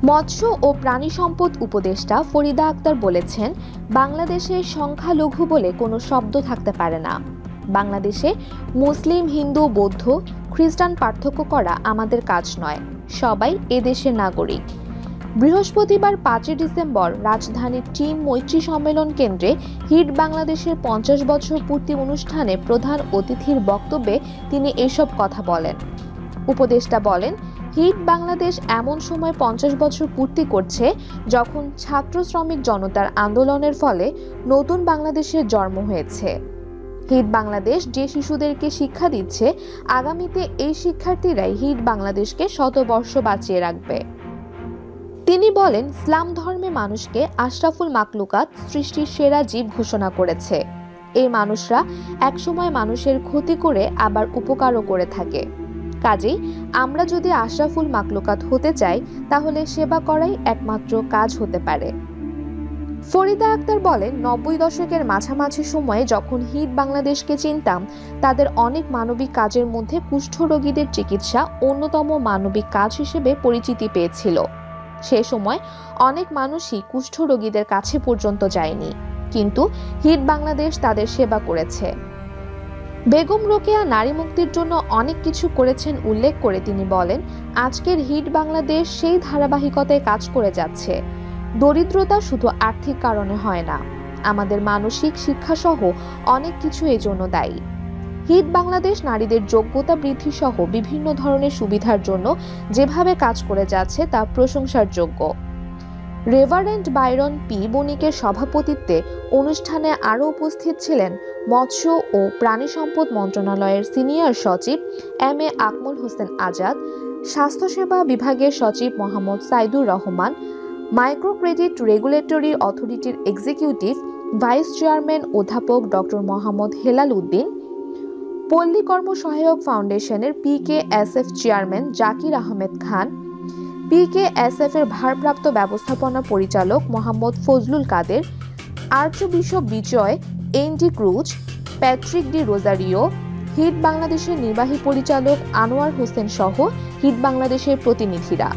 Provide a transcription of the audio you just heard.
মৎস্য ও প্রাণী সম্পদ উপদেষ্টা ফরিদা আক্তার বলেছেন, বাংলাদেশে সংখ্যালঘু বলে কোনো শব্দ থাকতে পারে না। বাংলাদেশে মুসলিম, হিন্দু, বৌদ্ধ, খ্রিস্টান পার্থক্য করা আমাদের কাজ নয়। সবাই এদেশের নাগরিক। বৃহস্পতিবার 5 ডিসেম্বর রাজধানীর টিম মৈত্রী সম্মেলন কেন্দ্রে হিট বাংলাদেশের 50 বছর পূর্তি অনুষ্ঠানে প্রধান অতিথির বক্তব্যে তিনি এসব কথা বলেন। উপদেষ্টা বলেন, হিট বাংলাদেশ এমন সময় 50 বছর পূর্তি করছে যখন ছাত্র শ্রমিক জনতার আন্দোলনের ফলে নতুন বাংলাদেশের জন্ম হয়েছে। হিট বাংলাদেশ যে শিশুদেরকে শিক্ষা দিচ্ছে, আগামীতে এই শিক্ষার্থীরাই হিট বাংলাদেশকে শতবর্ষ বাঁচিয়ে রাখবে। তিনি বলেন, ইসলাম ধর্মে মানুষকে আশরাফুল মাকলুকাত, সৃষ্টির সেরা জীব ঘোষণা করেছে। এই মানুষরা একসময় মানুষের ক্ষতি করে আবার উপকারও করে থাকে। কাজেই আমরা যদি আশরাফুল মাকলুকাত হতে চাই, তাহলে সেবা করাই একমাত্র কাজ হতে পারে। ফরিদা আক্তার বলেন, 90 দশকের মাঝামাঝি সময়ে যখন হিট বাংলাদেশকে চিনতাম, তাদের অনেক মানবিক কাজের মধ্যে কুষ্ঠরোগীদের চিকিৎসা অন্যতম মানবিক কাজ হিসেবে পরিচিতি পেয়েছিল। সে সময় অনেক মানুষই কুষ্ঠরোগীদের কাছে পর্যন্ত যায়নি, কিন্তু হিট বাংলাদেশ তাদের সেবা করেছে। বেগম রোকেয়া নারী মুক্তির জন্য অনেক কিছু করেছেন উল্লেখ করে তিনি বলেন, আজকের হিট বাংলাদেশ সেই ধারাবাহিকতায় কাজ করে যাচ্ছে। দরিদ্রতা শুধু আর্থিক কারণে হয় না, আমাদের মানসিক শিক্ষা সহ অনেক কিছু এই জন্য দায়ী। হিট বাংলাদেশ নারীদের যোগ্যতা বৃদ্ধি সহ বিভিন্ন ধরনের সুবিধার জন্য যেভাবে কাজ করে যাচ্ছে তা প্রশংসার যোগ্য। রেভারেন্ড বাইরন পি বণিকের সভাপতিত্বে অনুষ্ঠানে আরও উপস্থিত ছিলেন মৎস্য ও প্রাণী সম্পদ মন্ত্রণালয়ের সিনিয়র সচিব এম.এ. আকমল হোসেন আজাদ, স্বাস্থ্যসেবা বিভাগের সচিব Mohammad Saidur Rahman, micro credit regulatory অথরিটির এক্সিকিউটিভ ভাইস চেয়ারম্যান অধ্যাপক ডক্টর মোহাম্মদ হেলাল উদ্দিন, পল্লী কর্মসহায়ক ফাউন্ডেশনের PKSF chairman Zakir Ahmed Khan, PKSF এর ভারপ্রাপ্ত ব্যবস্থাপনা পরিচালক Mohammad Fazlul Kader, archbishop Bejoy N D. Cruz, Patrick D'Rozario, হিট বাংলাদেশের নির্বাহী পরিচালক আনোয়ার হোসেন সহ হিট বাংলাদেশের প্রতিনিধিরা।